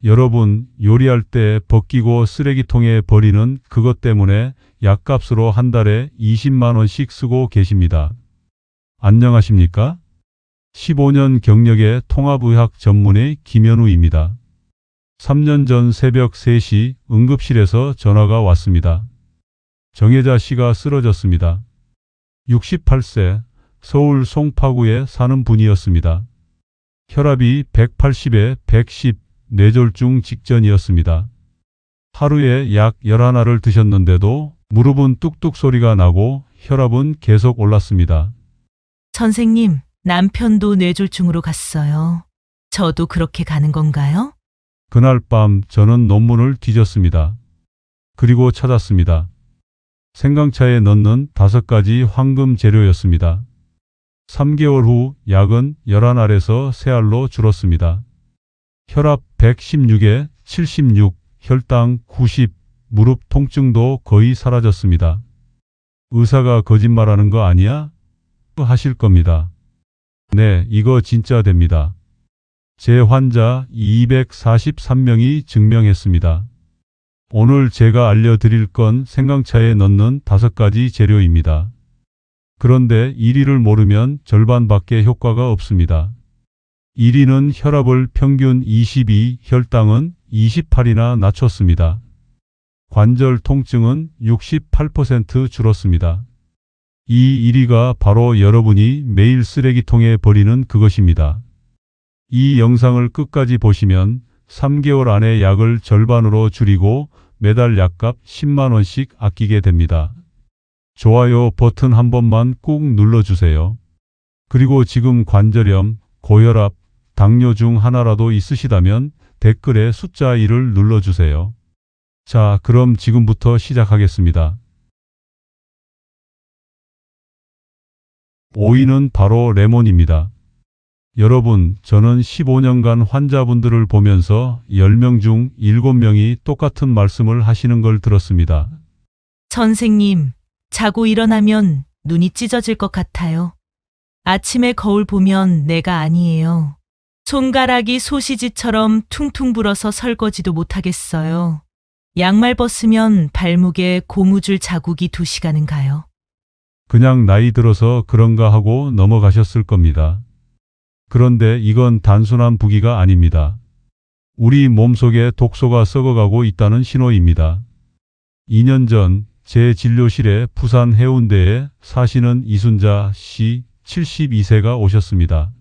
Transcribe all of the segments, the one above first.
여러분, 요리할 때 벗기고 쓰레기통에 버리는 그것 때문에 약값으로 한 달에 20만 원씩 쓰고 계십니다. 안녕하십니까? 15년 경력의 통합의학 전문의 김현우입니다. 3년 전 새벽 3시 응급실에서 전화가 왔습니다. 정혜자 씨가 쓰러졌습니다. 68세, 서울 송파구에 사는 분이었습니다. 혈압이 180에 110, 뇌졸중 직전이었습니다. 하루에 약 11알을 드셨는데도 무릎은 뚝뚝 소리가 나고 혈압은 계속 올랐습니다. 선생님, 남편도 뇌졸중으로 갔어요. 저도 그렇게 가는 건가요? 그날 밤 저는 논문을 뒤졌습니다. 그리고 찾았습니다. 생강차에 넣는 5가지 황금 재료였습니다. 3개월 후 약은 11알에서 3알로 줄었습니다. 혈압 116에 76, 혈당 90, 무릎 통증도 거의 사라졌습니다. 의사가 거짓말하는 거 아니야? 하실 겁니다. 네, 이거 진짜 됩니다. 제 환자 243명이 증명했습니다. 오늘 제가 알려드릴 건 생강차에 넣는 5가지 재료입니다. 그런데 1위를 모르면 절반밖에 효과가 없습니다. 1위는 혈압을 평균 22, 혈당은 28이나 낮췄습니다. 관절 통증은 68% 줄었습니다. 이 1위가 바로 여러분이 매일 쓰레기통에 버리는 그것입니다. 이 영상을 끝까지 보시면 3개월 안에 약을 절반으로 줄이고 매달 약값 10만 원씩 아끼게 됩니다. 좋아요 버튼 한 번만 꾹 눌러주세요. 그리고 지금 관절염, 고혈압, 당뇨 중 하나라도 있으시다면 댓글에 숫자 1을 눌러주세요. 자, 그럼 지금부터 시작하겠습니다. 5위는 바로 레몬입니다. 여러분, 저는 15년간 환자분들을 보면서 10명 중 7명이 똑같은 말씀을 하시는 걸 들었습니다. 선생님, 자고 일어나면 눈이 찢어질 것 같아요. 아침에 거울 보면 내가 아니에요. 손가락이 소시지처럼 퉁퉁 불어서 설거지도 못하겠어요. 양말 벗으면 발목에 고무줄 자국이 2시간은 가요. 그냥 나이 들어서 그런가 하고 넘어가셨을 겁니다. 그런데 이건 단순한 부기가 아닙니다. 우리 몸속에 독소가 썩어가고 있다는 신호입니다. 2년 전 제 진료실에 부산 해운대에 사시는 이순자 씨 72세가 오셨습니다.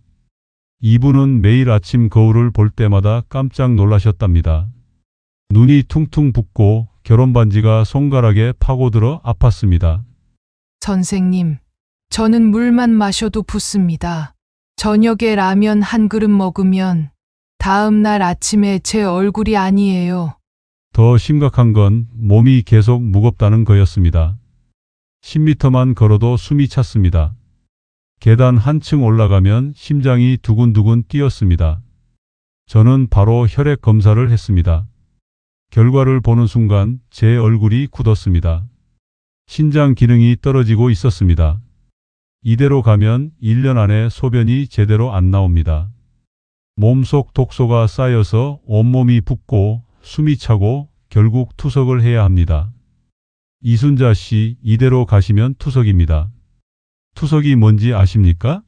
이분은 매일 아침 거울을 볼 때마다 깜짝 놀라셨답니다. 눈이 퉁퉁 붓고 결혼반지가 손가락에 파고들어 아팠습니다. 선생님, 저는 물만 마셔도 붓습니다. 저녁에 라면 한 그릇 먹으면 다음 날 아침에 제 얼굴이 아니에요. 더 심각한 건 몸이 계속 무겁다는 거였습니다. 10m만 걸어도 숨이 찼습니다. 계단 한층 올라가면 심장이 두근두근 뛰었습니다. 저는 바로 혈액 검사를 했습니다. 결과를 보는 순간 제 얼굴이 굳었습니다. 신장 기능이 떨어지고 있었습니다. 이대로 가면 1년 안에 소변이 제대로 안 나옵니다. 몸속 독소가 쌓여서 온몸이 붓고 숨이 차고 결국 투석을 해야 합니다. 이순자 씨, 이대로 가시면 투석입니다. 투석이 뭔지 아십니까?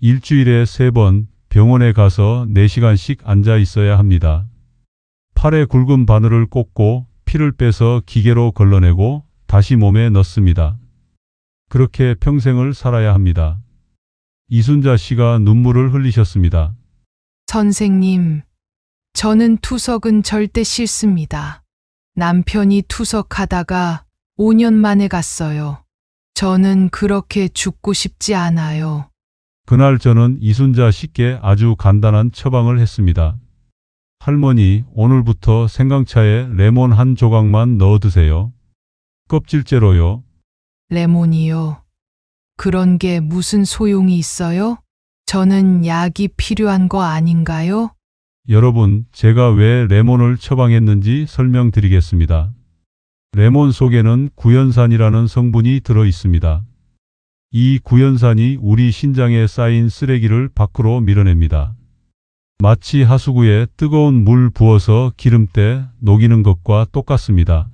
일주일에 3번 병원에 가서 4시간씩 앉아 있어야 합니다. 팔에 굵은 바늘을 꽂고 피를 빼서 기계로 걸러내고 다시 몸에 넣습니다. 그렇게 평생을 살아야 합니다. 이순자 씨가 눈물을 흘리셨습니다. 선생님, 저는 투석은 절대 싫습니다. 남편이 투석하다가 5년 만에 갔어요. 저는 그렇게 죽고 싶지 않아요. 그날 저는 이순자 씨께 아주 간단한 처방을 했습니다. 할머니, 오늘부터 생강차에 레몬 한 조각만 넣어 드세요. 껍질째로요. 레몬이요. 그런 게 무슨 소용이 있어요? 저는 약이 필요한 거 아닌가요? 여러분, 제가 왜 레몬을 처방했는지 설명드리겠습니다. 레몬 속에는 구연산이라는 성분이 들어 있습니다. 이 구연산이 우리 신장에 쌓인 쓰레기를 밖으로 밀어냅니다. 마치 하수구에 뜨거운 물 부어서 기름때 녹이는 것과 똑같습니다.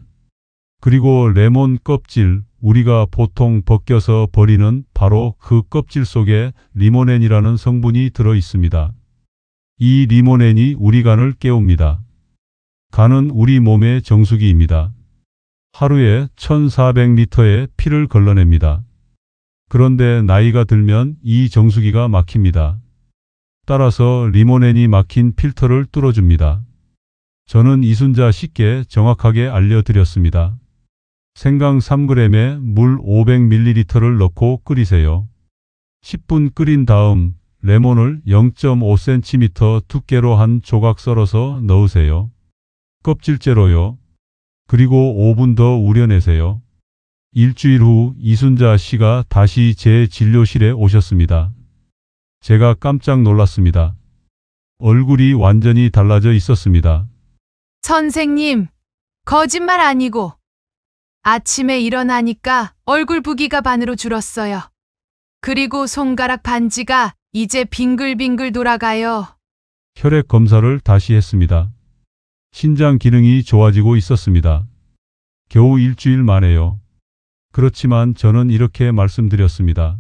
그리고 레몬 껍질, 우리가 보통 벗겨서 버리는 바로 그 껍질 속에 리모넨이라는 성분이 들어 있습니다. 이 리모넨이 우리 간을 깨웁니다. 간은 우리 몸의 정수기입니다. 하루에 1400리터의 피를 걸러냅니다. 그런데 나이가 들면 이 정수기가 막힙니다. 따라서 리모넨이 막힌 필터를 뚫어줍니다. 저는 이순자 씨께 정확하게 알려드렸습니다. 생강 3g에 물 500ml를 넣고 끓이세요. 10분 끓인 다음 레몬을 0.5cm 두께로 한 조각 썰어서 넣으세요. 껍질째로요. 그리고 5분 더 우려내세요. 일주일 후 이순자 씨가 다시 제 진료실에 오셨습니다. 제가 깜짝 놀랐습니다. 얼굴이 완전히 달라져 있었습니다. 선생님, 거짓말 아니고 아침에 일어나니까 얼굴 부기가 반으로 줄었어요. 그리고 손가락 반지가 이제 빙글빙글 돌아가요. 혈액 검사를 다시 했습니다. 신장 기능이 좋아지고 있었습니다. 겨우 일주일 만에요. 그렇지만 저는 이렇게 말씀드렸습니다.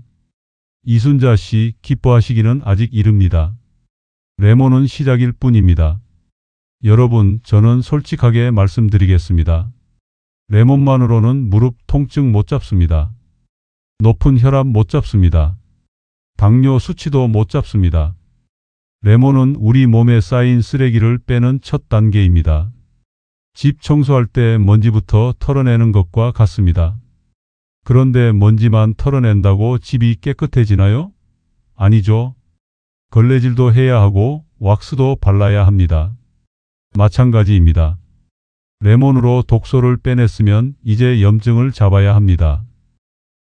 이순자 씨, 기뻐하시기는 아직 이릅니다. 레몬은 시작일 뿐입니다. 여러분, 저는 솔직하게 말씀드리겠습니다. 레몬만으로는 무릎 통증 못 잡습니다. 높은 혈압 못 잡습니다. 당뇨 수치도 못 잡습니다. 레몬은 우리 몸에 쌓인 쓰레기를 빼는 첫 단계입니다. 집 청소할 때 먼지부터 털어내는 것과 같습니다. 그런데 먼지만 털어낸다고 집이 깨끗해지나요? 아니죠. 걸레질도 해야 하고 왁스도 발라야 합니다. 마찬가지입니다. 레몬으로 독소를 빼냈으면 이제 염증을 잡아야 합니다.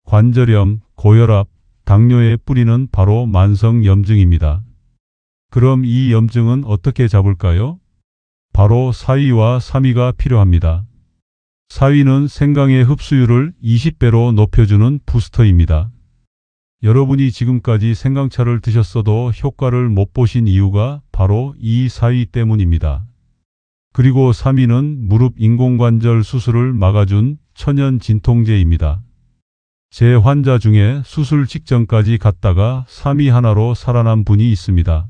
관절염, 고혈압, 당뇨의 뿌리는 바로 만성염증입니다. 그럼 이 염증은 어떻게 잡을까요? 바로 사위와 삼위가 필요합니다. 사위는 생강의 흡수율을 20배로 높여주는 부스터입니다. 여러분이 지금까지 생강차를 드셨어도 효과를 못 보신 이유가 바로 이 사위 때문입니다. 그리고 3위는 무릎 인공관절 수술을 막아준 천연 진통제입니다. 제 환자 중에 수술 직전까지 갔다가 3위 하나로 살아난 분이 있습니다.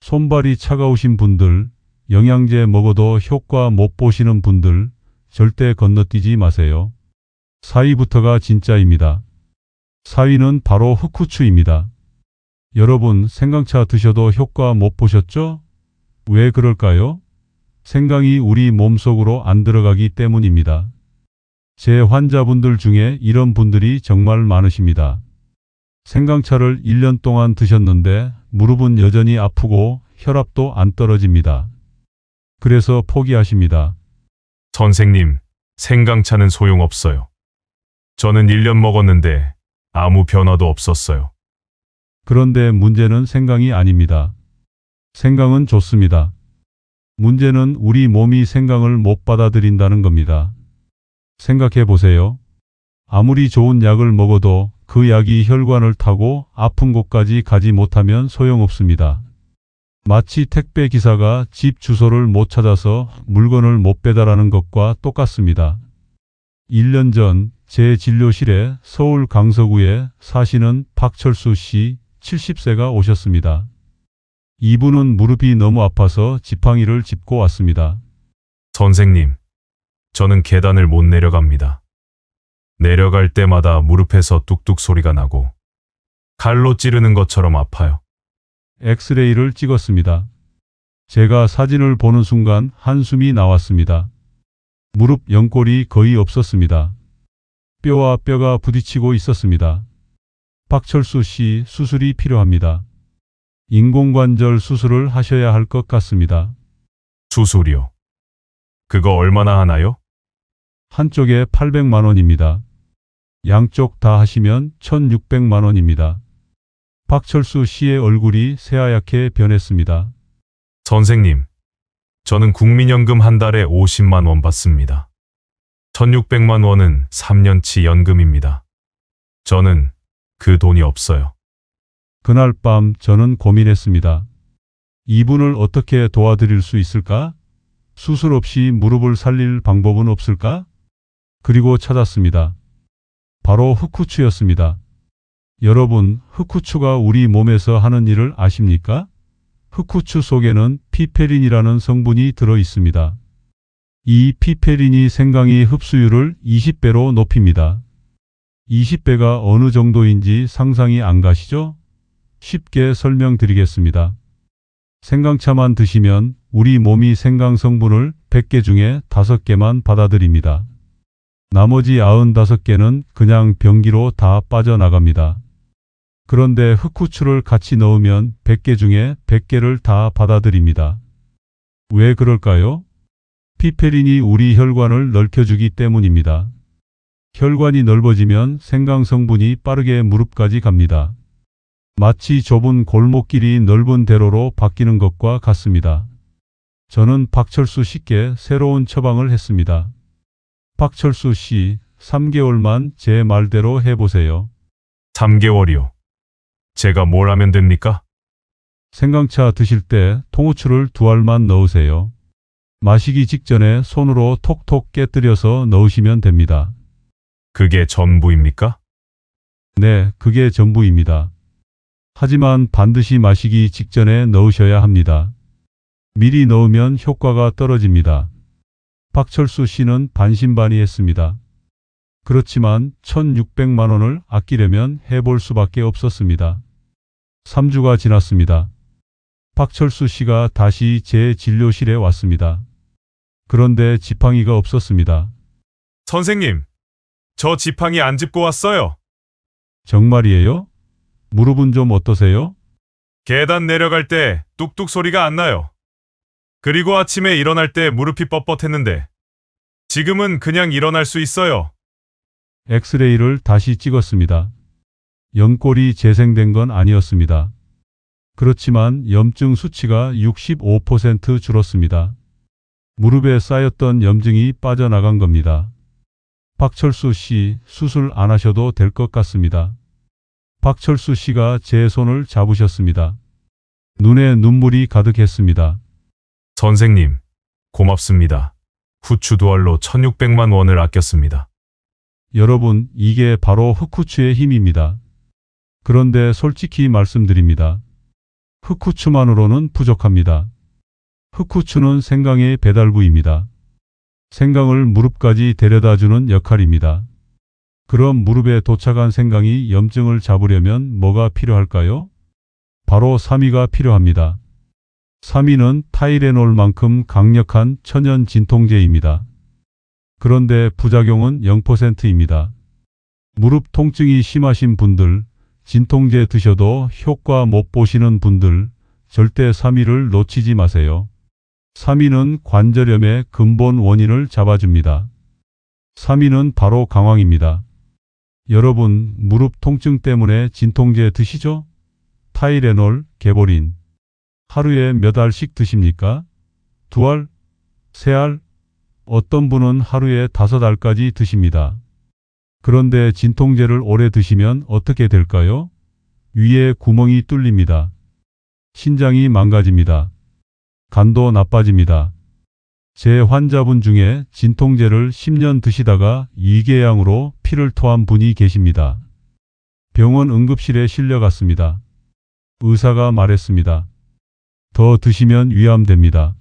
손발이 차가우신 분들, 영양제 먹어도 효과 못 보시는 분들, 절대 건너뛰지 마세요. 4위부터가 진짜입니다. 4위는 바로 흑후추입니다. 여러분, 생강차 드셔도 효과 못 보셨죠? 왜 그럴까요? 생강이 우리 몸속으로 안 들어가기 때문입니다. 제 환자분들 중에 이런 분들이 정말 많으십니다. 생강차를 1년 동안 드셨는데 무릎은 여전히 아프고 혈압도 안 떨어집니다. 그래서 포기하십니다. 선생님, 생강차는 소용없어요. 저는 1년 먹었는데 아무 변화도 없었어요. 그런데 문제는 생강이 아닙니다. 생강은 좋습니다. 문제는 우리 몸이 생강을 못 받아들인다는 겁니다. 생각해 보세요. 아무리 좋은 약을 먹어도 그 약이 혈관을 타고 아픈 곳까지 가지 못하면 소용없습니다. 마치 택배 기사가 집 주소를 못 찾아서 물건을 못 배달하는 것과 똑같습니다. 1년 전 제 진료실에 서울 강서구에 사시는 박철수 씨 70세가 오셨습니다. 이분은 무릎이 너무 아파서 지팡이를 짚고 왔습니다. 선생님, 저는 계단을 못 내려갑니다. 내려갈 때마다 무릎에서 뚝뚝 소리가 나고 칼로 찌르는 것처럼 아파요. 엑스레이를 찍었습니다. 제가 사진을 보는 순간 한숨이 나왔습니다. 무릎 연골이 거의 없었습니다. 뼈와 뼈가 부딪히고 있었습니다. 박철수 씨, 수술이 필요합니다. 인공관절 수술을 하셔야 할 것 같습니다. 수술이요. 그거 얼마나 하나요? 한쪽에 800만 원입니다. 양쪽 다 하시면 1600만 원입니다. 박철수 씨의 얼굴이 새하얗게 변했습니다. 선생님, 저는 국민연금 한 달에 50만 원 받습니다. 1600만 원은 3년치 연금입니다. 저는 그 돈이 없어요. 그날 밤 저는 고민했습니다. 이분을 어떻게 도와드릴 수 있을까? 수술 없이 무릎을 살릴 방법은 없을까? 그리고 찾았습니다. 바로 흑후추였습니다. 여러분, 흑후추가 우리 몸에서 하는 일을 아십니까? 흑후추 속에는 피페린이라는 성분이 들어 있습니다. 이 피페린이 생강의 흡수율을 20배로 높입니다. 20배가 어느 정도인지 상상이 안 가시죠? 쉽게 설명드리겠습니다. 생강차만 드시면 우리 몸이 생강 성분을 100개 중에 5개만 받아들입니다. 나머지 95개는 그냥 변기로 다 빠져나갑니다. 그런데 흑후추를 같이 넣으면 100개 중에 100개를 다 받아들입니다. 왜 그럴까요? 피페린이 우리 혈관을 넓혀주기 때문입니다. 혈관이 넓어지면 생강 성분이 빠르게 무릎까지 갑니다. 마치 좁은 골목길이 넓은 대로로 바뀌는 것과 같습니다. 저는 박철수 씨께 새로운 처방을 했습니다. 박철수 씨, 3개월만 제 말대로 해보세요. 3개월이요. 제가 뭘 하면 됩니까? 생강차 드실 때 통후추를 2알만 넣으세요. 마시기 직전에 손으로 톡톡 깨뜨려서 넣으시면 됩니다. 그게 전부입니까? 네, 그게 전부입니다. 하지만 반드시 마시기 직전에 넣으셔야 합니다. 미리 넣으면 효과가 떨어집니다. 박철수 씨는 반신반의했습니다. 그렇지만 1,600만 원을 아끼려면 해볼 수밖에 없었습니다. 3주가 지났습니다. 박철수 씨가 다시 제 진료실에 왔습니다. 그런데 지팡이가 없었습니다. 선생님, 저 지팡이 안 짚고 왔어요. 정말이에요? 무릎은 좀 어떠세요? 계단 내려갈 때 뚝뚝 소리가 안 나요. 그리고 아침에 일어날 때 무릎이 뻣뻣했는데 지금은 그냥 일어날 수 있어요. 엑스레이를 다시 찍었습니다. 연골이 재생된 건 아니었습니다. 그렇지만 염증 수치가 65% 줄었습니다. 무릎에 쌓였던 염증이 빠져나간 겁니다. 박철수 씨, 수술 안 하셔도 될 것 같습니다. 박철수 씨가 제 손을 잡으셨습니다. 눈에 눈물이 가득했습니다. 선생님, 고맙습니다. 후추 2알로 1,600만 원을 아꼈습니다. 여러분, 이게 바로 흑후추의 힘입니다. 그런데 솔직히 말씀드립니다. 흑후추만으로는 부족합니다. 흑후추는 생강의 배달부입니다. 생강을 무릎까지 데려다주는 역할입니다. 그럼 무릎에 도착한 생강이 염증을 잡으려면 뭐가 필요할까요? 바로 사미가 필요합니다. 사미는 타이레놀만큼 강력한 천연 진통제입니다. 그런데 부작용은 0%입니다. 무릎 통증이 심하신 분들, 진통제 드셔도 효과 못 보시는 분들, 절대 사미를 놓치지 마세요. 사미는 관절염의 근본 원인을 잡아줍니다. 사미는 바로 강황입니다. 여러분, 무릎 통증 때문에 진통제 드시죠? 타이레놀, 개보린. 하루에 몇 알씩 드십니까? 2알? 3알? 어떤 분은 하루에 5알까지 드십니다. 그런데 진통제를 오래 드시면 어떻게 될까요? 위에 구멍이 뚫립니다. 신장이 망가집니다. 간도 나빠집니다. 제 환자분 중에 진통제를 10년 드시다가 위궤양으로 피를 토한 분이 계십니다. 병원 응급실에 실려갔습니다. 의사가 말했습니다. 더 드시면 위암됩니다.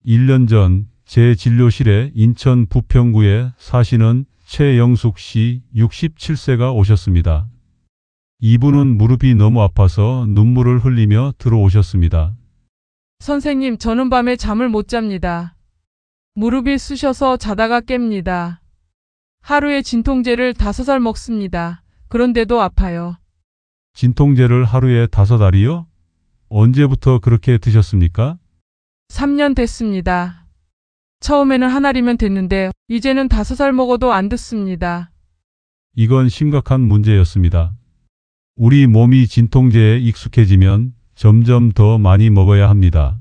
1년 전 제 진료실에 인천 부평구에 사시는 최영숙 씨 67세가 오셨습니다. 이분은 무릎이 너무 아파서 눈물을 흘리며 들어오셨습니다. 선생님, 저는 밤에 잠을 못 잡니다. 무릎이 쑤셔서 자다가 깹니다. 하루에 진통제를 5알 먹습니다. 그런데도 아파요. 진통제를 하루에 5알이요? 언제부터 그렇게 드셨습니까? 3년 됐습니다. 처음에는 1알이면 됐는데 이제는 5알 먹어도 안 듣습니다. 이건 심각한 문제였습니다. 우리 몸이 진통제에 익숙해지면 점점 더 많이 먹어야 합니다.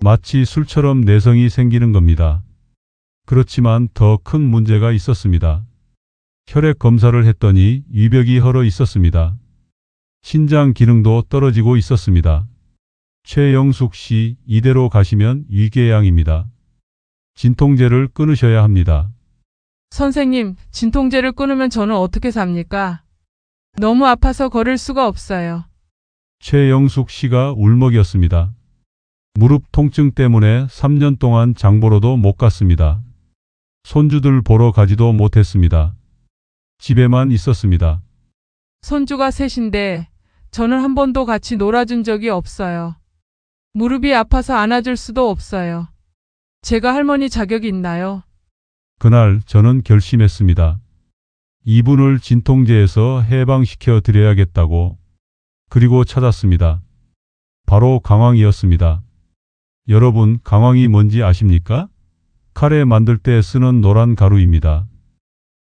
마치 술처럼 내성이 생기는 겁니다. 그렇지만 더 큰 문제가 있었습니다. 혈액 검사를 했더니 위벽이 헐어 있었습니다. 신장 기능도 떨어지고 있었습니다. 최영숙 씨, 이대로 가시면 위궤양입니다. 진통제를 끊으셔야 합니다. 선생님, 진통제를 끊으면 저는 어떻게 삽니까? 너무 아파서 걸을 수가 없어요. 최영숙 씨가 울먹였습니다. 무릎 통증 때문에 3년 동안 장보러도 못 갔습니다. 손주들 보러 가지도 못했습니다. 집에만 있었습니다. 손주가 셋인데 저는 한 번도 같이 놀아준 적이 없어요. 무릎이 아파서 안아줄 수도 없어요. 제가 할머니 자격이 있나요? 그날 저는 결심했습니다. 이분을 진통제에서 해방시켜 드려야겠다고. 그리고 찾았습니다. 바로 강황이었습니다. 여러분, 강황이 뭔지 아십니까? 카레 만들 때 쓰는 노란 가루입니다.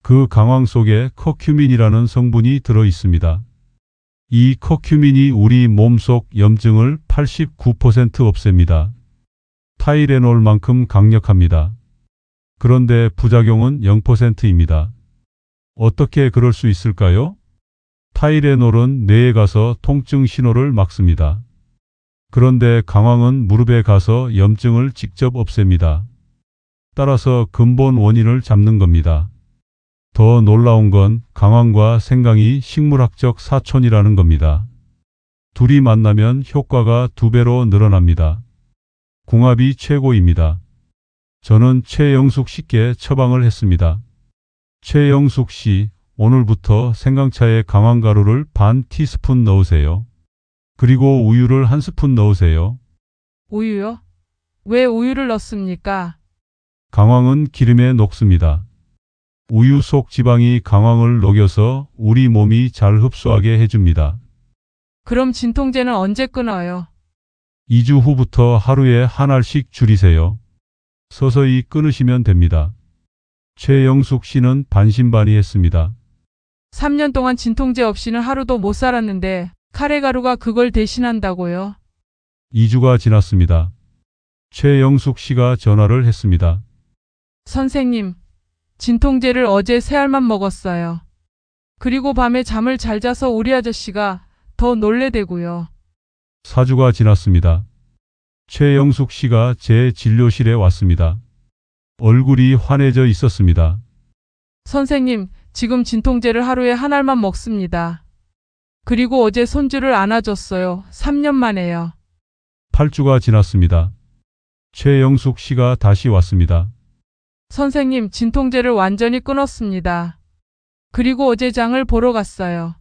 그 강황 속에 커큐민이라는 성분이 들어 있습니다. 이 커큐민이 우리 몸속 염증을 89% 없앱니다. 타이레놀만큼 강력합니다. 그런데 부작용은 0%입니다. 어떻게 그럴 수 있을까요? 타이레놀은 뇌에 가서 통증 신호를 막습니다. 그런데 강황은 무릎에 가서 염증을 직접 없앱니다. 따라서 근본 원인을 잡는 겁니다. 더 놀라운 건 강황과 생강이 식물학적 사촌이라는 겁니다. 둘이 만나면 효과가 2배로 늘어납니다. 궁합이 최고입니다. 저는 최영숙 씨께 처방을 했습니다. 최영숙 씨, 오늘부터 생강차에 강황가루를 반 티스푼 넣으세요. 그리고 우유를 1스푼 넣으세요. 우유요? 왜 우유를 넣습니까? 강황은 기름에 녹습니다. 우유 속 지방이 강황을 녹여서 우리 몸이 잘 흡수하게 해줍니다. 그럼 진통제는 언제 끊어요? 2주 후부터 하루에 한 알씩 줄이세요. 서서히 끊으시면 됩니다. 최영숙 씨는 반신반의했습니다. 3년 동안 진통제 없이는 하루도 못 살았는데 카레가루가 그걸 대신한다고요? 2주가 지났습니다. 최영숙 씨가 전화를 했습니다. 선생님, 진통제를 어제 3알만 먹었어요. 그리고 밤에 잠을 잘 자서 우리 아저씨가 더 놀래대고요. 4주가 지났습니다. 최영숙 씨가 제 진료실에 왔습니다. 얼굴이 환해져 있었습니다. 선생님, 지금 진통제를 하루에 1알만 먹습니다. 그리고 어제 손주를 안아줬어요. 3년 만에요. 8주가 지났습니다. 최영숙 씨가 다시 왔습니다. 선생님, 진통제를 완전히 끊었습니다. 그리고 어제 장을 보러 갔어요.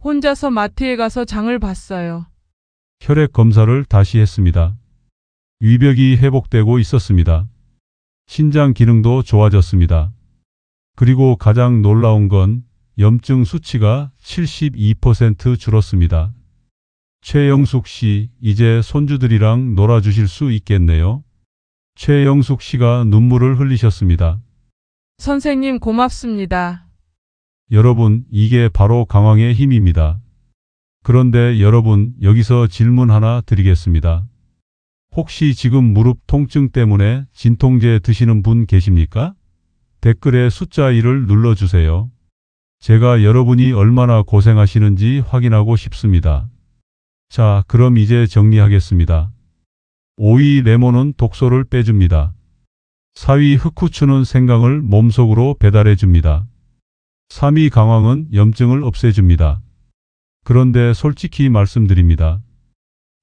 혼자서 마트에 가서 장을 봤어요. 혈액 검사를 다시 했습니다. 위벽이 회복되고 있었습니다. 신장 기능도 좋아졌습니다. 그리고 가장 놀라운 건 염증 수치가 72% 줄었습니다. 최영숙 씨, 이제 손주들이랑 놀아주실 수 있겠네요. 최영숙 씨가 눈물을 흘리셨습니다. 선생님, 고맙습니다. 여러분, 이게 바로 강황의 힘입니다. 그런데 여러분, 여기서 질문 하나 드리겠습니다. 혹시 지금 무릎 통증 때문에 진통제 드시는 분 계십니까? 댓글에 숫자 1을 눌러주세요. 제가 여러분이 얼마나 고생하시는지 확인하고 싶습니다. 자, 그럼 이제 정리하겠습니다. 5위 레몬은 독소를 빼줍니다. 4위 흑후추는 생강을 몸속으로 배달해줍니다. 3위 강황은 염증을 없애줍니다. 그런데 솔직히 말씀드립니다.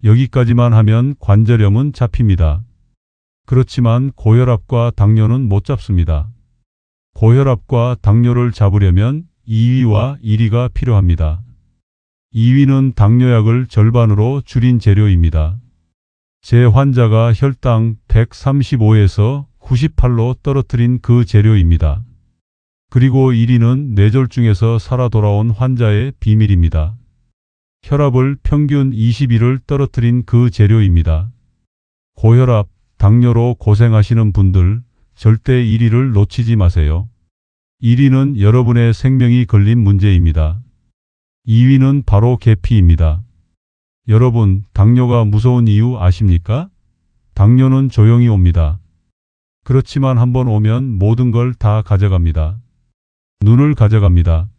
여기까지만 하면 관절염은 잡힙니다. 그렇지만 고혈압과 당뇨는 못 잡습니다. 고혈압과 당뇨를 잡으려면 2위와 1위가 필요합니다. 2위는 당뇨약을 절반으로 줄인 재료입니다. 제 환자가 혈당 135에서 98로 떨어뜨린 그 재료입니다. 그리고 1위는 뇌졸중에서 살아 돌아온 환자의 비밀입니다. 혈압을 평균 21을 떨어뜨린 그 재료입니다. 고혈압, 당뇨로 고생하시는 분들 절대 1위를 놓치지 마세요. 1위는 여러분의 생명이 걸린 문제입니다. 2위는 바로 계피입니다. 여러분, 당뇨가 무서운 이유 아십니까? 당뇨는 조용히 옵니다. 그렇지만 한번 오면 모든 걸 다 가져갑니다. 눈을 가져갑니다.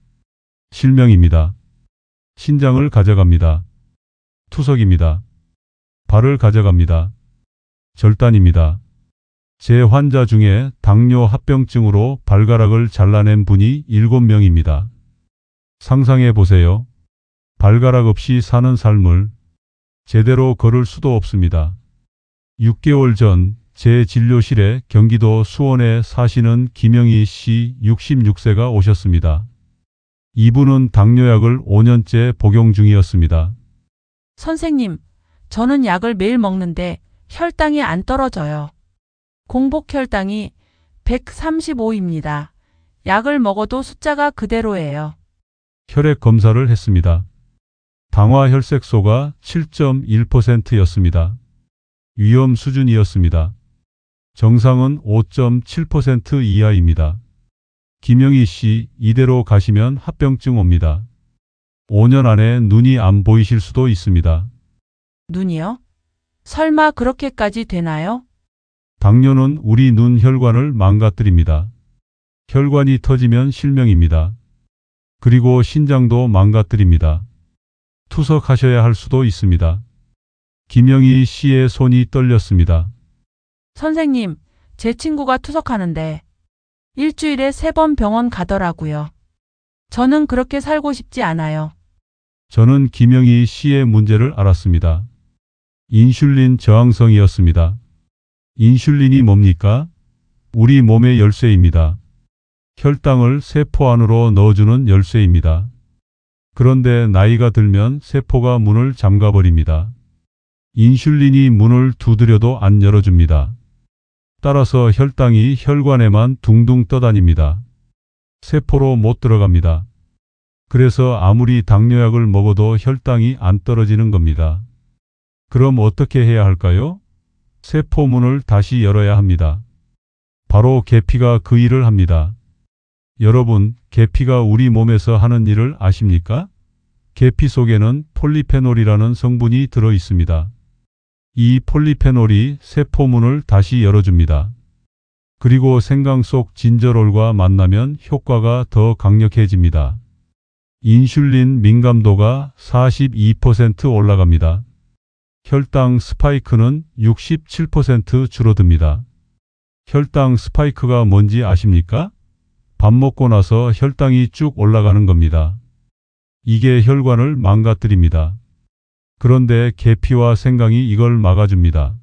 실명입니다. 신장을 가져갑니다. 투석입니다. 발을 가져갑니다. 절단입니다. 제 환자 중에 당뇨 합병증으로 발가락을 잘라낸 분이 7명입니다. 상상해 보세요. 발가락 없이 사는 삶을 제대로 걸을 수도 없습니다. 6개월 전 제 진료실에 경기도 수원에 사시는 김영희 씨 66세가 오셨습니다. 이분은 당뇨약을 5년째 복용 중이었습니다. 선생님, 저는 약을 매일 먹는데 혈당이 안 떨어져요. 공복 혈당이 135입니다. 약을 먹어도 숫자가 그대로예요. 혈액 검사를 했습니다. 당화 혈색소가 7.1%였습니다. 위험 수준이었습니다. 정상은 5.7% 이하입니다. 김영희 씨, 이대로 가시면 합병증 옵니다. 5년 안에 눈이 안 보이실 수도 있습니다. 눈이요? 설마 그렇게까지 되나요? 당뇨는 우리 눈 혈관을 망가뜨립니다. 혈관이 터지면 실명입니다. 그리고 신장도 망가뜨립니다. 투석하셔야 할 수도 있습니다. 김영희 씨의 손이 떨렸습니다. 선생님, 제 친구가 투석하는데 일주일에 3번 병원 가더라고요. 저는 그렇게 살고 싶지 않아요. 저는 김영희 씨의 문제를 알았습니다. 인슐린 저항성이었습니다. 인슐린이 뭡니까? 우리 몸의 열쇠입니다. 혈당을 세포 안으로 넣어주는 열쇠입니다. 그런데 나이가 들면 세포가 문을 잠가버립니다. 인슐린이 문을 두드려도 안 열어줍니다. 따라서 혈당이 혈관에만 둥둥 떠다닙니다. 세포로 못 들어갑니다. 그래서 아무리 당뇨약을 먹어도 혈당이 안 떨어지는 겁니다. 그럼 어떻게 해야 할까요? 세포 문을 다시 열어야 합니다. 바로 계피가 그 일을 합니다. 여러분, 계피가 우리 몸에서 하는 일을 아십니까? 계피 속에는 폴리페놀이라는 성분이 들어 있습니다. 이 폴리페놀이 세포 문을 다시 열어줍니다. 그리고 생강 속 진저롤과 만나면 효과가 더 강력해집니다. 인슐린 민감도가 42% 올라갑니다. 혈당 스파이크는 67% 줄어듭니다. 혈당 스파이크가 뭔지 아십니까? 밥 먹고 나서 혈당이 쭉 올라가는 겁니다. 이게 혈관을 망가뜨립니다. 그런데 계피와 생강이 이걸 막아줍니다.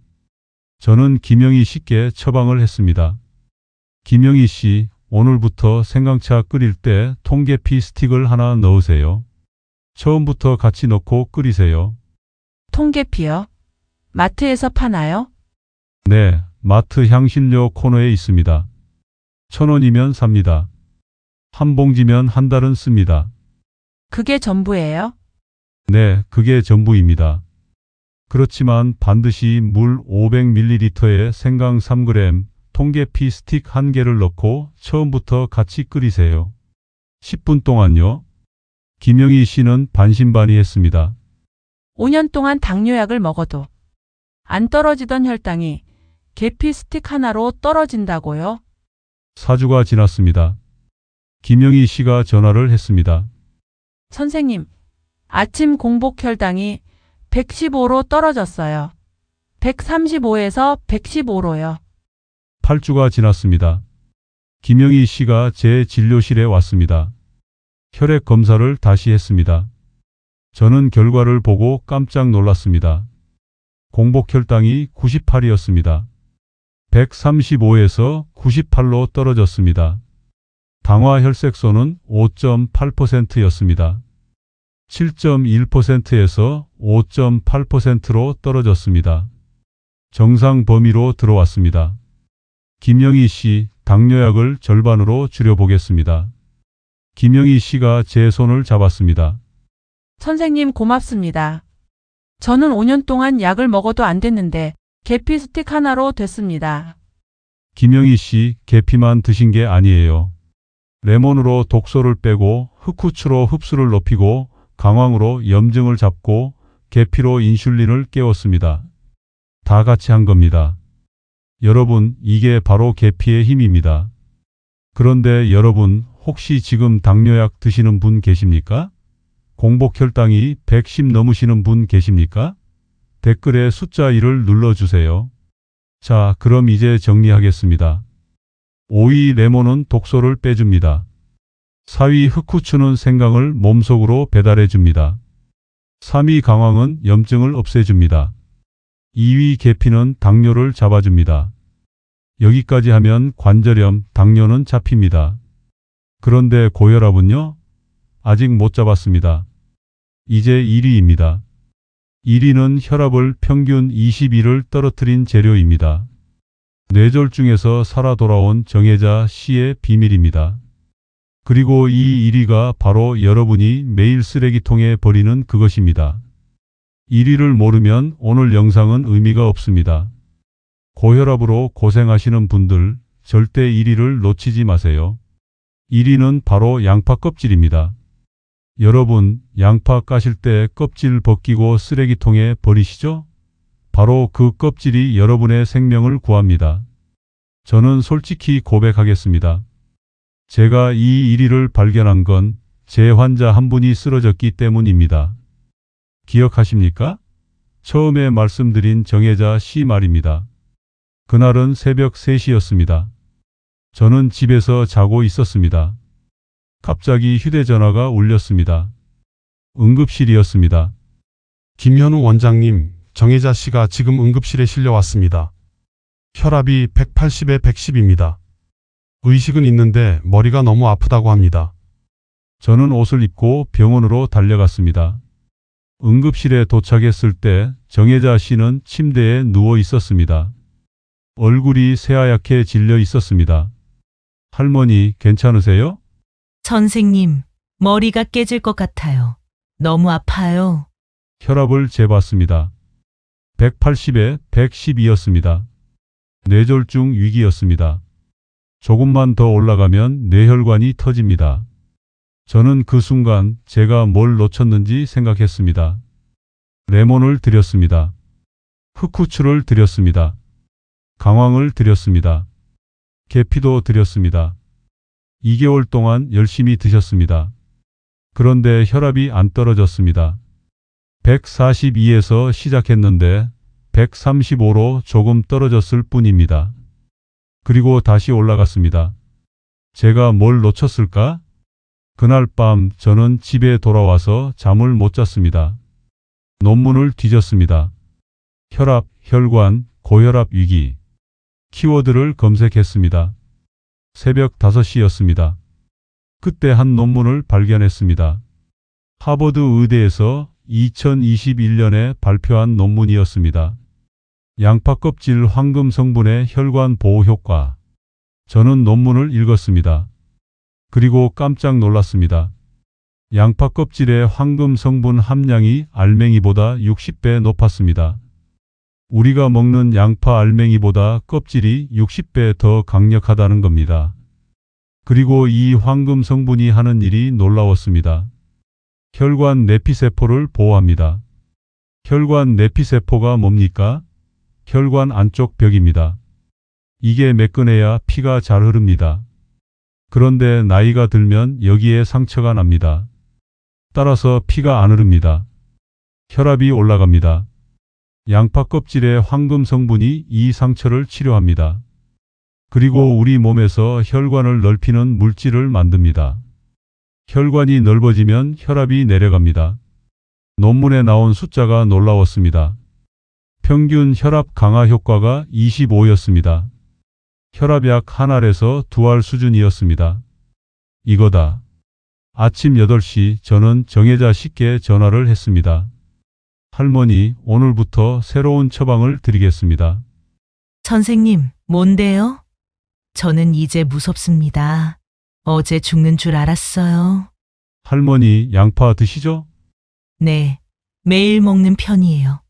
저는 김영희 씨께 처방을 했습니다. 김영희 씨, 오늘부터 생강차 끓일 때 통계피 스틱을 하나 넣으세요. 처음부터 같이 넣고 끓이세요. 통계피요? 마트에서 파나요? 네, 마트 향신료 코너에 있습니다. 1,000원이면 삽니다. 한 봉지면 한 달은 씁니다. 그게 전부예요? 네, 그게 전부입니다. 그렇지만 반드시 물 500ml에 생강 3g, 통계피 스틱 1개를 넣고 처음부터 같이 끓이세요. 10분 동안요. 김영희 씨는 반신반의했습니다. 5년 동안 당뇨약을 먹어도 안 떨어지던 혈당이 계피 스틱 하나로 떨어진다고요? 4주가 지났습니다. 김영희 씨가 전화를 했습니다. 선생님, 아침 공복 혈당이 115로 떨어졌어요. 135에서 115로요. 8주가 지났습니다. 김영희 씨가 제 진료실에 왔습니다. 혈액 검사를 다시 했습니다. 저는 결과를 보고 깜짝 놀랐습니다. 공복 혈당이 98이었습니다. 135에서 98로 떨어졌습니다. 당화 혈색소는 5.8%였습니다. 7.1%에서 5.8%로 떨어졌습니다. 정상 범위로 들어왔습니다. 김영희 씨, 당뇨약을 절반으로 줄여보겠습니다. 김영희 씨가 제 손을 잡았습니다. 선생님 고맙습니다. 저는 5년 동안 약을 먹어도 안 됐는데 계피 스틱 하나로 됐습니다. 김영희 씨, 계피만 드신 게 아니에요. 레몬으로 독소를 빼고 흑후추로 흡수를 높이고 강황으로 염증을 잡고 계피로 인슐린을 깨웠습니다. 다 같이 한 겁니다. 여러분, 이게 바로 계피의 힘입니다. 그런데 여러분, 혹시 지금 당뇨약 드시는 분 계십니까? 공복 혈당이 110 넘으시는 분 계십니까? 댓글에 숫자 1을 눌러주세요. 자, 그럼 이제 정리하겠습니다. 5위 레몬은 독소를 빼줍니다. 4위 흑후추는 생강을 몸속으로 배달해줍니다. 3위 강황은 염증을 없애줍니다. 2위 계피는 당뇨를 잡아줍니다. 여기까지 하면 관절염, 당뇨는 잡힙니다. 그런데 고혈압은요? 아직 못 잡았습니다. 이제 1위입니다. 1위는 혈압을 평균 21을 떨어뜨린 재료입니다. 뇌졸중에서 살아 돌아온 정혜자 씨의 비밀입니다. 그리고 이 1위가 바로 여러분이 매일 쓰레기통에 버리는 그것입니다. 1위를 모르면 오늘 영상은 의미가 없습니다. 고혈압으로 고생하시는 분들 절대 1위를 놓치지 마세요. 1위는 바로 양파 껍질입니다. 여러분, 양파 까실 때 껍질 벗기고 쓰레기통에 버리시죠? 바로 그 껍질이 여러분의 생명을 구합니다. 저는 솔직히 고백하겠습니다. 제가 이 1위를 발견한 건 제 환자 한 분이 쓰러졌기 때문입니다. 기억하십니까? 처음에 말씀드린 정혜자 씨 말입니다. 그날은 새벽 3시였습니다. 저는 집에서 자고 있었습니다. 갑자기 휴대전화가 울렸습니다. 응급실이었습니다. 김현우 원장님, 정혜자 씨가 지금 응급실에 실려왔습니다. 혈압이 180에 110입니다. 의식은 있는데 머리가 너무 아프다고 합니다. 저는 옷을 입고 병원으로 달려갔습니다. 응급실에 도착했을 때 정혜자 씨는 침대에 누워 있었습니다. 얼굴이 새하얗게 질려 있었습니다. 할머니, 괜찮으세요? 선생님, 머리가 깨질 것 같아요. 너무 아파요. 혈압을 재봤습니다. 180에 112였습니다. 뇌졸중 위기였습니다. 조금만 더 올라가면 뇌혈관이 터집니다. 저는 그 순간 제가 뭘 놓쳤는지 생각했습니다. 레몬을 드렸습니다. 흑후추를 드렸습니다. 강황을 드렸습니다. 계피도 드렸습니다. 2개월 동안 열심히 드셨습니다. 그런데 혈압이 안 떨어졌습니다. 142에서 시작했는데 135로 조금 떨어졌을 뿐입니다. 그리고 다시 올라갔습니다. 제가 뭘 놓쳤을까? 그날 밤 저는 집에 돌아와서 잠을 못 잤습니다. 논문을 뒤졌습니다. 혈압, 혈관, 고혈압 위기. 키워드를 검색했습니다. 새벽 5시였습니다. 그때 한 논문을 발견했습니다. 하버드 의대에서 2021년에 발표한 논문이었습니다. 양파 껍질 황금 성분의 혈관 보호 효과. 저는 논문을 읽었습니다. 그리고 깜짝 놀랐습니다. 양파 껍질의 황금 성분 함량이 알맹이보다 60배 높았습니다. 우리가 먹는 양파 알맹이보다 껍질이 60배 더 강력하다는 겁니다. 그리고 이 황금 성분이 하는 일이 놀라웠습니다. 혈관 내피세포를 보호합니다. 혈관 내피세포가 뭡니까? 혈관 안쪽 벽입니다. 이게 매끈해야 피가 잘 흐릅니다. 그런데 나이가 들면 여기에 상처가 납니다. 따라서 피가 안 흐릅니다. 혈압이 올라갑니다. 양파 껍질의 황금 성분이 이 상처를 치료합니다. 그리고 우리 몸에서 혈관을 넓히는 물질을 만듭니다. 혈관이 넓어지면 혈압이 내려갑니다. 논문에 나온 숫자가 놀라웠습니다. 평균 혈압 강화 효과가 25였습니다. 혈압약 한 알에서 2알 수준이었습니다. 이거다. 아침 8시 저는 정혜자 씨께 전화를 했습니다. 할머니, 오늘부터 새로운 처방을 드리겠습니다. 선생님, 뭔데요? 저는 이제 무섭습니다. 어제 죽는 줄 알았어요. 할머니, 양파 드시죠? 네, 매일 먹는 편이에요.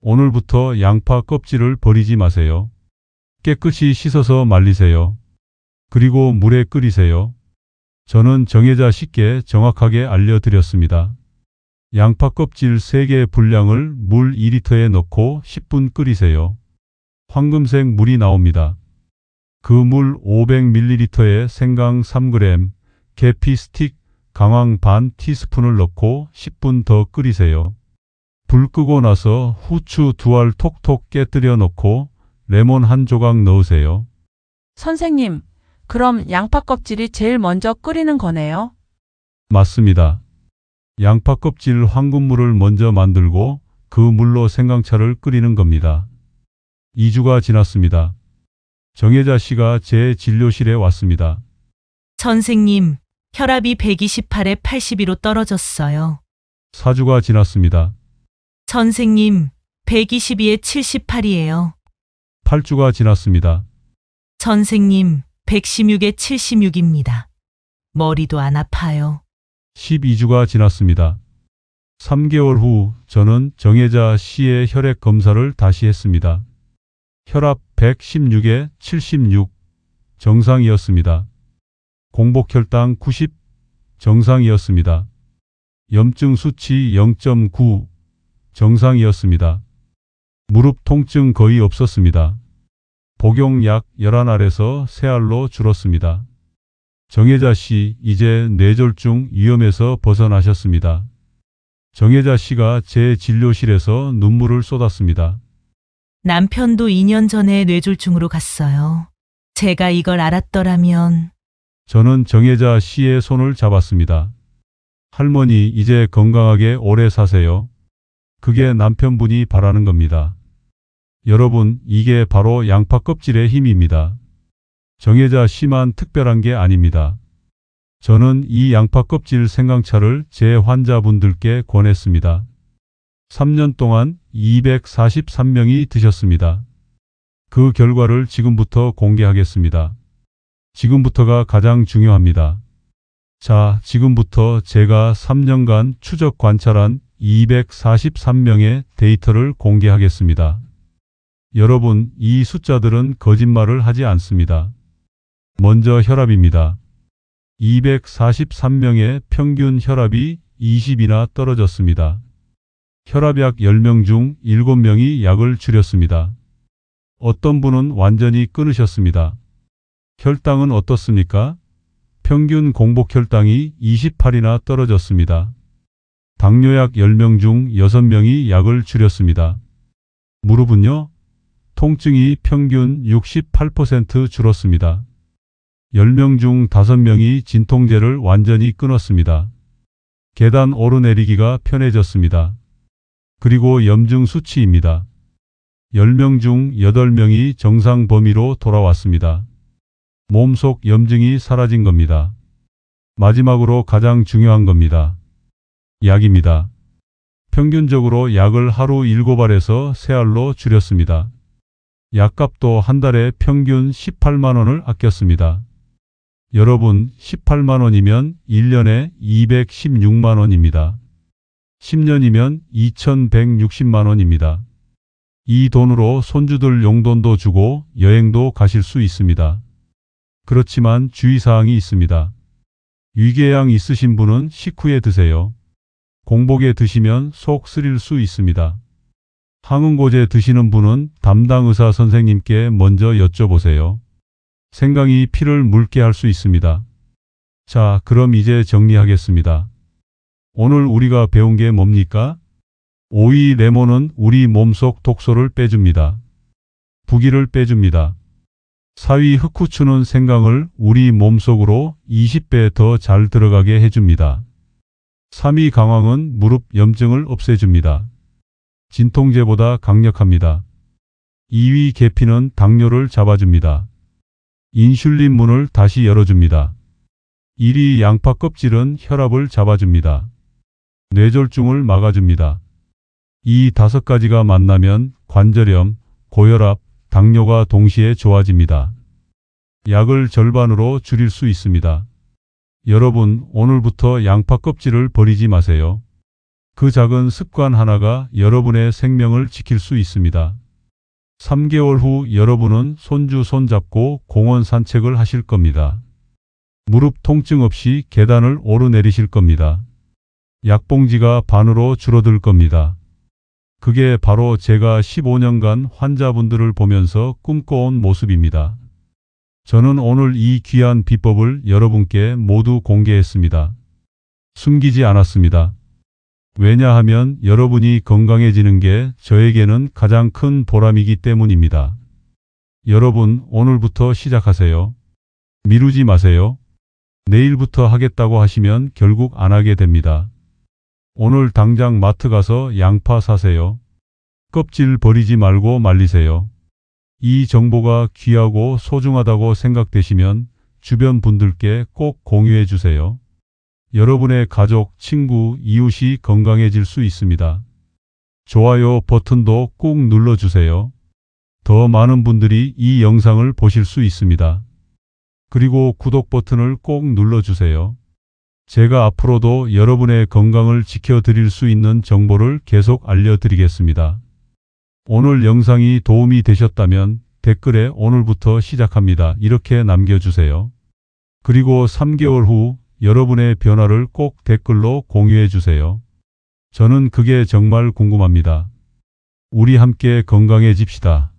오늘부터 양파 껍질을 버리지 마세요. 깨끗이 씻어서 말리세요. 그리고 물에 끓이세요. 저는 정혜자 씨께 정확하게 알려드렸습니다. 양파 껍질 3개 분량을 물 2리터에 넣고 10분 끓이세요. 황금색 물이 나옵니다. 그 물 500ml에 생강 3g, 계피 스틱, 강황 반 티스푼을 넣고 10분 더 끓이세요. 불 끄고 나서 후추 2알 톡톡 깨뜨려 넣고 레몬 한 조각 넣으세요. 선생님, 그럼 양파 껍질이 제일 먼저 끓이는 거네요? 맞습니다. 양파 껍질 황금물을 먼저 만들고 그 물로 생강차를 끓이는 겁니다. 2주가 지났습니다. 정혜자 씨가 제 진료실에 왔습니다. 선생님, 혈압이 128에 82로 떨어졌어요. 4주가 지났습니다. 선생님, 122에 78이에요. 8주가 지났습니다. 선생님, 116에 76입니다. 머리도 안 아파요. 12주가 지났습니다. 3개월 후 저는 정혜자 씨의 혈액 검사를 다시 했습니다. 혈압 116에 76 정상이었습니다. 공복혈당 90 정상이었습니다. 염증 수치 0.9 정상이었습니다. 무릎 통증 거의 없었습니다. 복용약 11알에서 3알로 줄었습니다. 정혜자 씨, 이제 뇌졸중 위험에서 벗어나셨습니다. 정혜자 씨가 제 진료실에서 눈물을 쏟았습니다. 남편도 2년 전에 뇌졸중으로 갔어요. 제가 이걸 알았더라면 저는 정혜자 씨의 손을 잡았습니다. 할머니, 이제 건강하게 오래 사세요. 그게 남편분이 바라는 겁니다. 여러분, 이게 바로 양파 껍질의 힘입니다. 정혜자 씨만 특별한 게 아닙니다. 저는 이 양파 껍질 생강차를 제 환자분들께 권했습니다. 3년 동안 243명이 드셨습니다. 그 결과를 지금부터 공개하겠습니다. 지금부터가 가장 중요합니다. 자, 지금부터 제가 3년간 추적 관찰한 243명의 데이터를 공개하겠습니다. 여러분, 이 숫자들은 거짓말을 하지 않습니다. 먼저 혈압입니다. 243명의 평균 혈압이 20이나 떨어졌습니다. 혈압약 10명 중 7명이 약을 줄였습니다. 어떤 분은 완전히 끊으셨습니다. 혈당은 어떻습니까? 평균 공복혈당이 28이나 떨어졌습니다. 당뇨약 10명 중 6명이 약을 줄였습니다. 무릎은요? 통증이 평균 68% 줄었습니다. 10명 중 5명이 진통제를 완전히 끊었습니다. 계단 오르내리기가 편해졌습니다. 그리고 염증 수치입니다. 10명 중 8명이 정상 범위로 돌아왔습니다. 몸속 염증이 사라진 겁니다. 마지막으로 가장 중요한 겁니다. 약입니다. 평균적으로 약을 하루 7알에서 3알로 줄였습니다. 약값도 한 달에 평균 18만 원을 아꼈습니다. 여러분, 18만 원이면 1년에 216만 원입니다. 10년이면 2160만 원입니다. 이 돈으로 손주들 용돈도 주고 여행도 가실 수 있습니다. 그렇지만 주의사항이 있습니다. 위궤양 있으신 분은 식후에 드세요. 공복에 드시면 속 쓰릴 수 있습니다. 항응고제 드시는 분은 담당 의사 선생님께 먼저 여쭤보세요. 생강이 피를 묽게 할 수 있습니다. 자, 그럼 이제 정리하겠습니다. 오늘 우리가 배운 게 뭡니까? 오이 레몬은 우리 몸속 독소를 빼줍니다. 부기를 빼줍니다. 사위 흑후추는 생강을 우리 몸속으로 20배 더 잘 들어가게 해줍니다. 삼위 강황은 무릎 염증을 없애줍니다. 진통제보다 강력합니다. 2위 계피는 당뇨를 잡아줍니다. 인슐린 문을 다시 열어줍니다. 1위 양파 껍질은 혈압을 잡아줍니다. 뇌졸중을 막아줍니다. 이 5가지가 만나면 관절염, 고혈압, 당뇨가 동시에 좋아집니다. 약을 절반으로 줄일 수 있습니다. 여러분, 오늘부터 양파 껍질을 버리지 마세요. 그 작은 습관 하나가 여러분의 생명을 지킬 수 있습니다. 3개월 후 여러분은 손주 손잡고 공원 산책을 하실 겁니다. 무릎 통증 없이 계단을 오르내리실 겁니다. 약봉지가 반으로 줄어들 겁니다. 그게 바로 제가 15년간 환자분들을 보면서 꿈꿔온 모습입니다. 저는 오늘 이 귀한 비법을 여러분께 모두 공개했습니다. 숨기지 않았습니다. 왜냐하면 여러분이 건강해지는 게 저에게는 가장 큰 보람이기 때문입니다. 여러분, 오늘부터 시작하세요. 미루지 마세요. 내일부터 하겠다고 하시면 결국 안 하게 됩니다. 오늘 당장 마트 가서 양파 사세요. 껍질 버리지 말고 말리세요. 이 정보가 귀하고 소중하다고 생각되시면 주변 분들께 꼭 공유해 주세요. 여러분의 가족, 친구, 이웃이 건강해질 수 있습니다. 좋아요 버튼도 꾹 눌러주세요. 더 많은 분들이 이 영상을 보실 수 있습니다. 그리고 구독 버튼을 꼭 눌러주세요. 제가 앞으로도 여러분의 건강을 지켜드릴 수 있는 정보를 계속 알려드리겠습니다. 오늘 영상이 도움이 되셨다면 댓글에 오늘부터 시작합니다. 이렇게 남겨주세요. 그리고 3개월 후 여러분의 변화를 꼭 댓글로 공유해 주세요. 저는 그게 정말 궁금합니다. 우리 함께 건강해집시다.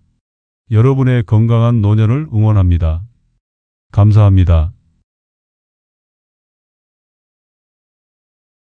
여러분의 건강한 노년을 응원합니다. 감사합니다.